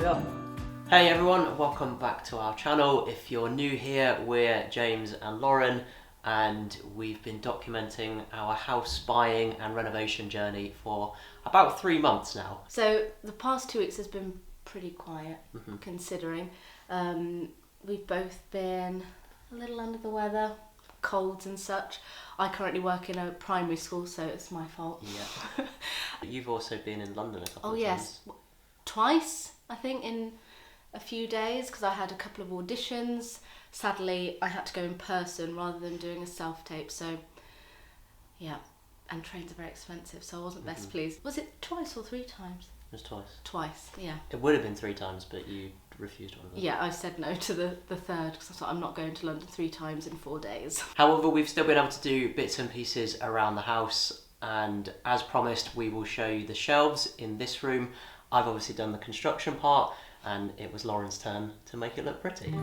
we are. Hey everyone, welcome back to our channel. If you're new here, we're James and Lauren, and we've been documenting our house buying and renovation journey for about 3 months now. So the past 2 weeks has been pretty quiet, considering. We've both been a little under the weather, colds and such. I currently work in a primary school, so it's my fault. Yeah. You've also been in London a couple of times. Oh yes, twice I think in a few days, because I had a couple of auditions. Sadly, I had to go in person rather than doing a self-tape, so yeah. And trains are very expensive, so I wasn't best pleased. Was it twice or 3 times? It was twice. Twice, yeah. It would have been 3 times, but you refused one of them. Yeah, I said no to the third, because I thought I'm not going to London 3 times in 4 days. However, we've still been able to do bits and pieces around the house, and as promised, we will show you the shelves in this room. I've obviously done the construction part, and it was Lauren's turn to make it look pretty.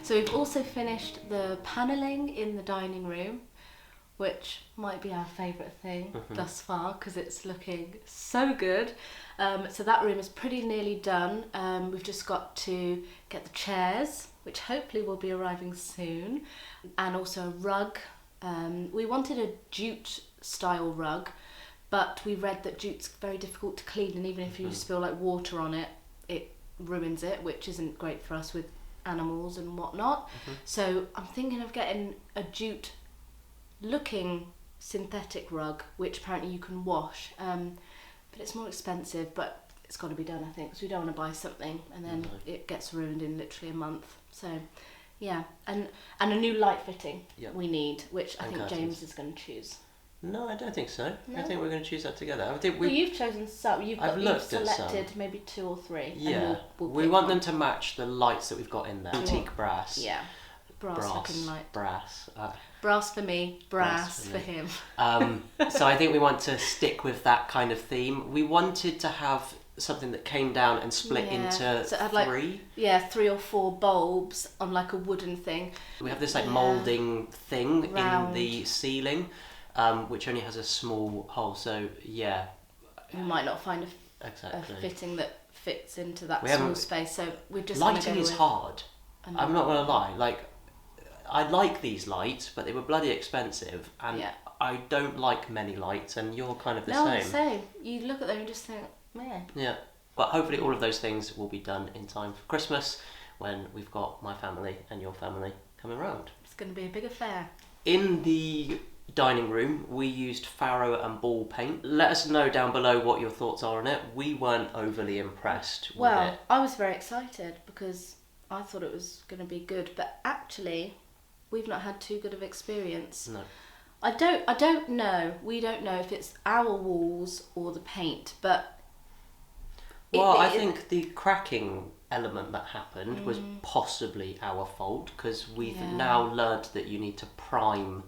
So we've also finished the panelling in the dining room, which might be our favourite thing thus far, because it's looking so good. So that room is pretty nearly done. We've just got to get the chairs, which hopefully will be arriving soon, and also a rug. We wanted a jute style rug, but we read that jute's very difficult to clean, and even if you spill like water on it, it ruins it, which isn't great for us with animals and whatnot. So I'm thinking of getting a jute looking synthetic rug, which apparently you can wash, but it's more expensive, but it's got to be done, I think, because we don't want to buy something and then it gets ruined in literally a month. So yeah, and a new light fitting we need, which I think curtains. James is going to choose. No, I don't think so. No? I think we're going to choose that together. I think Well, you've chosen some. You've selected selected maybe 2 or 3. Yeah, and we'll we pick want one. them to match the lights that we've got in there. Antique brass. Yeah, brass looking light. Brass. Brass for me, brass for me. him. So I think we want to stick with that kind of theme. We wanted to have something that came down and split into so it had 3. Like, 3 or 4 bulbs on like a wooden thing. We have this like moulding thing Round. in the ceiling, which only has a small hole. So yeah, We might not find a exactly. fitting that fits into that We small haven't- space. So we're just Lighting is hard. I know. I'm not gonna lie. Like, I like these lights, but they were bloody expensive, and I don't like many lights. And you're kind of the No, same. the same. You look at them and just think, man. Yeah, but hopefully all of those things will be done in time for Christmas, when we've got my family and your family coming round. It's going to be a big affair. In the dining room, we used Faro and Ball paint. Let us know down below what your thoughts are on it. We weren't overly impressed with it. I was very excited because I thought it was going to be good, but actually, we've not had too good of experience. No. I don't know. We don't know if it's our walls or the paint, but Well, I think the cracking element that happened was possibly our fault, because we've now learnt that you need to prime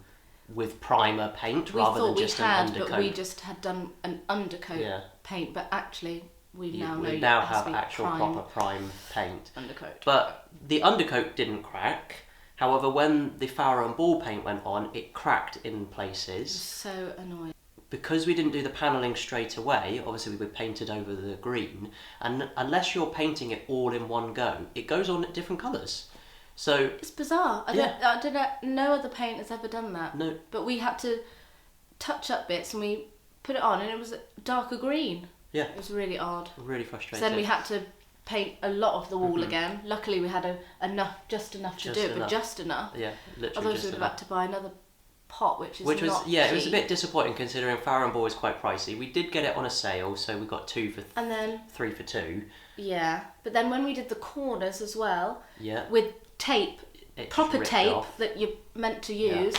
with primer paint rather than just an undercoat. But we just had done an undercoat paint, but actually we now know we it now has have to be actual proper prime paint. undercoat. But the undercoat didn't crack. However, when the Faro and Ball paint went on, it cracked in places. So annoying. Because we didn't do the panelling straight away, obviously we painted over the green, and unless you're painting it all in one go, it goes on at different colours. So It's bizarre. I don't know. No other paint has ever done that. No. But we had to touch up bits and we put it on, and it was darker green. Yeah. It was really odd. Really So frustrating. then we had to paint a lot of the wall again. Luckily, we had just enough to do it, but just enough. Yeah, literally Otherwise, just we would have enough. had to buy another pot, which is Which was not it was a cheap. bit disappointing considering Faro and Ball is quite pricey. We did get it on a sale, so we got 2 for And then 3 for 2. yeah, but then when we did the corners as well, Yeah. with tape, proper tape off. that you're meant to use,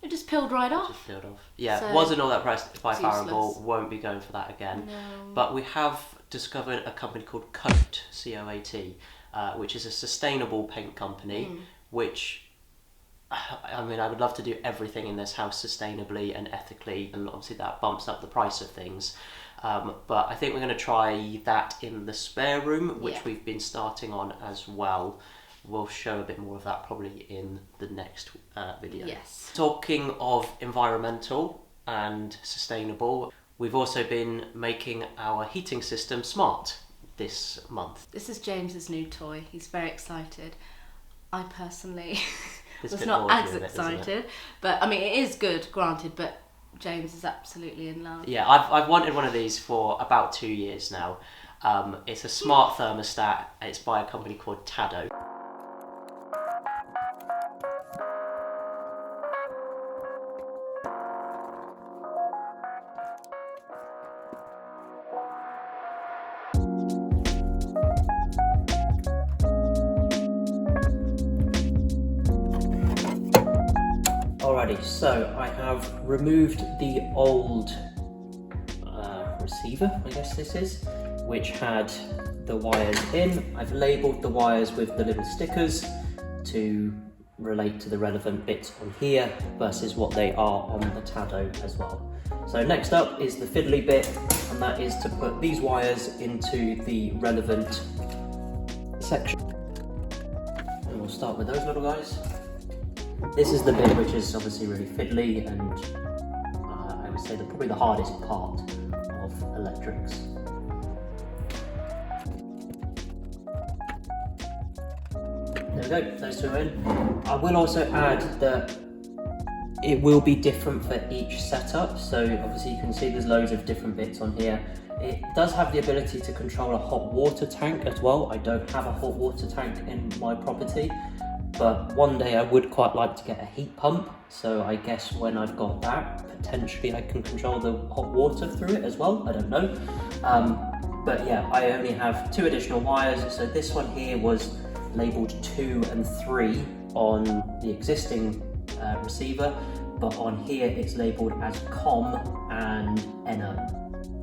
it just peeled right off. Just peeled off. Yeah, So wasn't all that impressed by Faribault. useless. Won't be going for that again. No. But we have discovered a company called Coat, C-O-A-T, which is a sustainable paint company, which, I mean, I would love to do everything in this house sustainably and ethically, and obviously that bumps up the price of things. But I think we're going to try that in the spare room, which we've been starting on as well. We'll show a bit more of that probably in the next video. Yes. Talking of environmental and sustainable, we've also been making our heating system smart this month. This is James's new toy. He's very excited. I personally This was bit not bores as you a bit, doesn't it? excited, but I mean it is good, granted. But James is absolutely in love. Yeah, I've wanted one of these for about 2 years now. It's a smart thermostat. It's by a company called Tado. Alrighty, so I have removed the old receiver, I guess this is, which had the wires in. I've labelled the wires with the little stickers to relate to the relevant bits on here versus what they are on the Tado as well. So next up is the fiddly bit, and that is to put these wires into the relevant section. And we'll start with those little guys. This is the bit which is obviously really fiddly and I would say probably the hardest part of electrics. There we go, those two are in. I will also add that it will be different for each setup, so obviously you can see there's loads of different bits on here. It does have the ability to control a hot water tank as well. I don't have a hot water tank in my property, but one day I would quite like to get a heat pump, so I guess when I've got that, potentially I can control the hot water through it as well, I don't know. But yeah, I only have 2 additional wires, so this one here was labelled 2 and 3 on the existing receiver, but on here it's labelled as COM and NO.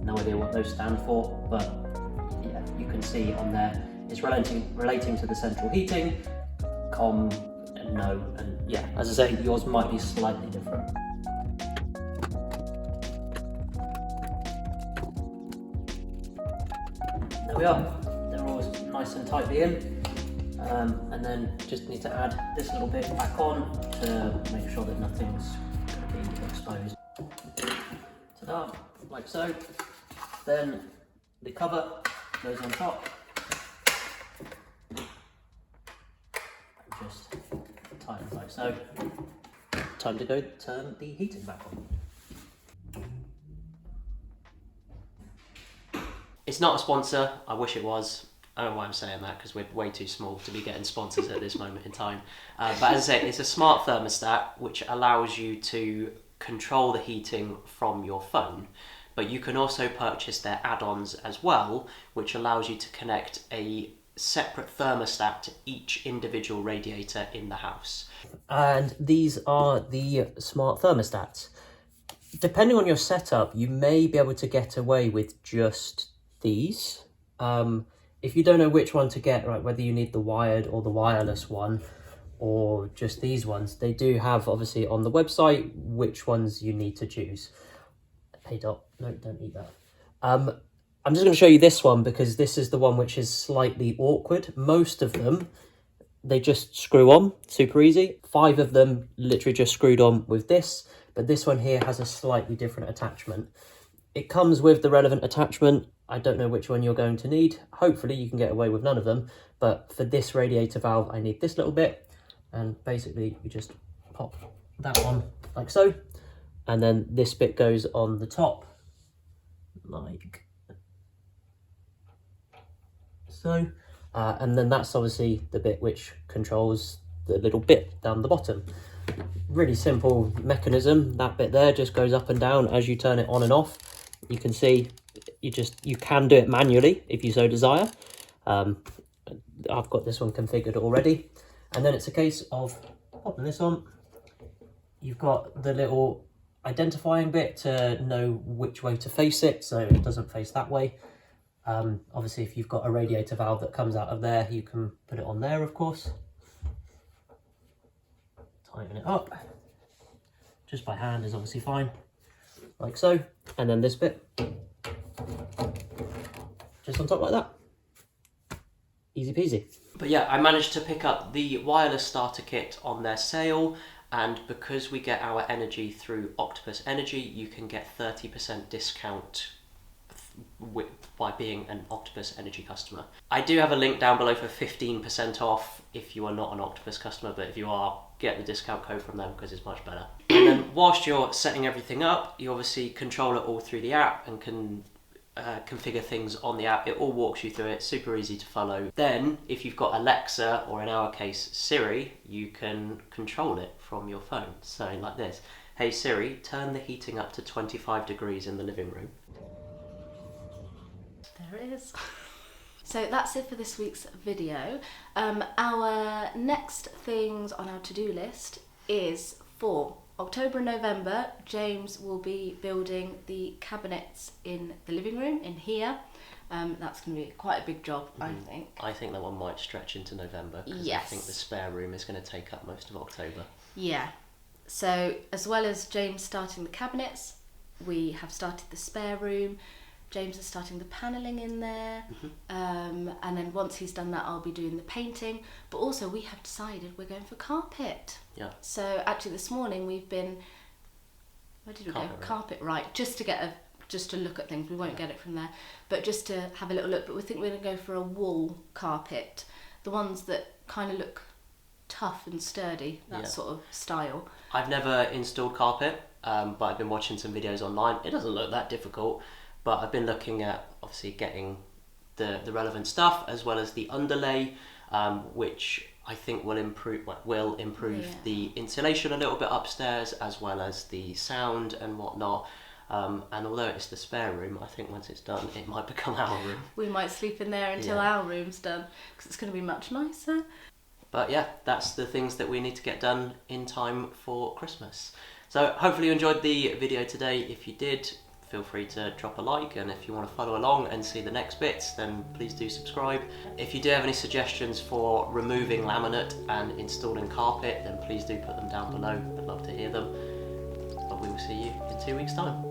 No idea what those stand for, but yeah, you can see on there it's relating to the central heating, COM and NO, and yeah, as I say, yours might be slightly different. There we are, they're all nice and tightly in, and then just need to add this little bit back on to make sure that nothing's going to be exposed. Ta-da, like so. Then the cover goes on top. Just tighten like so. Time to go turn the heating back on. It's not a sponsor, I wish it was. I don't know why I'm saying that because we're way too small to be getting sponsors at this moment in time. But as I say, it's a smart thermostat which allows you to control the heating from your phone. But you can also purchase their add-ons as well, which allows you to connect a separate thermostat to each individual radiator in the house. And these are the smart thermostats. Depending on your setup, you may be able to get away with just these. If you don't know which one to get, right, whether you need the wired or the wireless one, or just these ones, they do have obviously on the website which ones you need to choose. Hey Dot, no, don't eat that. I'm just going to show you this one because this is the one which is slightly awkward. Most of them, they just screw on, super easy. 5 of them literally just screwed on with this, but this one here has a slightly different attachment. It comes with the relevant attachment. I don't know which one you're going to need. Hopefully you can get away with none of them, but for this radiator valve, I need this little bit, and basically you just pop that one like so, and then this bit goes on the top like so, and then that's obviously the bit which controls the little bit down the bottom. Really simple mechanism. That bit there just goes up and down as you turn it on and off. You can see you can do it manually if you so desire. I've got this one configured already. And then it's a case of popping this on. You've got the little identifying bit to know which way to face it, so it doesn't face that way. Obviously, if you've got a radiator valve that comes out of there, you can put it on there, of course. Tighten it up. Just by hand is obviously fine, like so. And then this bit, just on top like that. Easy peasy. But yeah, I managed to pick up the wireless starter kit on their sale, and because we get our energy through Octopus Energy, you can get 30% discount by being an Octopus Energy customer. I do have a link down below for 15% off if you are not an Octopus customer, but if you are, get the discount code from them because it's much better. And then whilst you're setting everything up, you obviously control it all through the app and can configure things on the app. It all walks you through it, super easy to follow. Then if you've got Alexa, or in our case Siri, you can control it from your phone. So like this: hey Siri, turn the heating up to 25 degrees in the living room. There it is. So that's it for this week's video. Our next things on our to-do list is for October and November. James will be building the cabinets in the living room in here. That's going to be quite a big job, I think. I think that one might stretch into November because yes. I think the spare room is going to take up most of October. Yeah. So as well as James starting the cabinets, we have started the spare room. James is starting the panelling in there, and then once he's done that, I'll be doing the painting. But also, we have decided we're going for carpet. Yeah. So actually, this morning we've been. Where did we go? Carpet right, just to look at things. We won't get it from there, but just to have a little look. But we think we're going to go for a wool carpet, the ones that kind of look tough and sturdy, that sort of style. I've never installed carpet, but I've been watching some videos online. It doesn't look that difficult. But I've been looking at obviously getting the relevant stuff as well as the underlay, which I think will improve the insulation a little bit upstairs, as well as the sound and whatnot. And although it's the spare room, I think once it's done, it might become our room. We might sleep in there until our room's done, because it's going to be much nicer. But yeah, that's the things that we need to get done in time for Christmas. So hopefully you enjoyed the video today. If you did, feel free to drop a like, and if you want to follow along and see the next bits, then please do subscribe. If you do have any suggestions for removing laminate and installing carpet, then please do put them down below. I'd love to hear them. But we will see you in 2 weeks' time.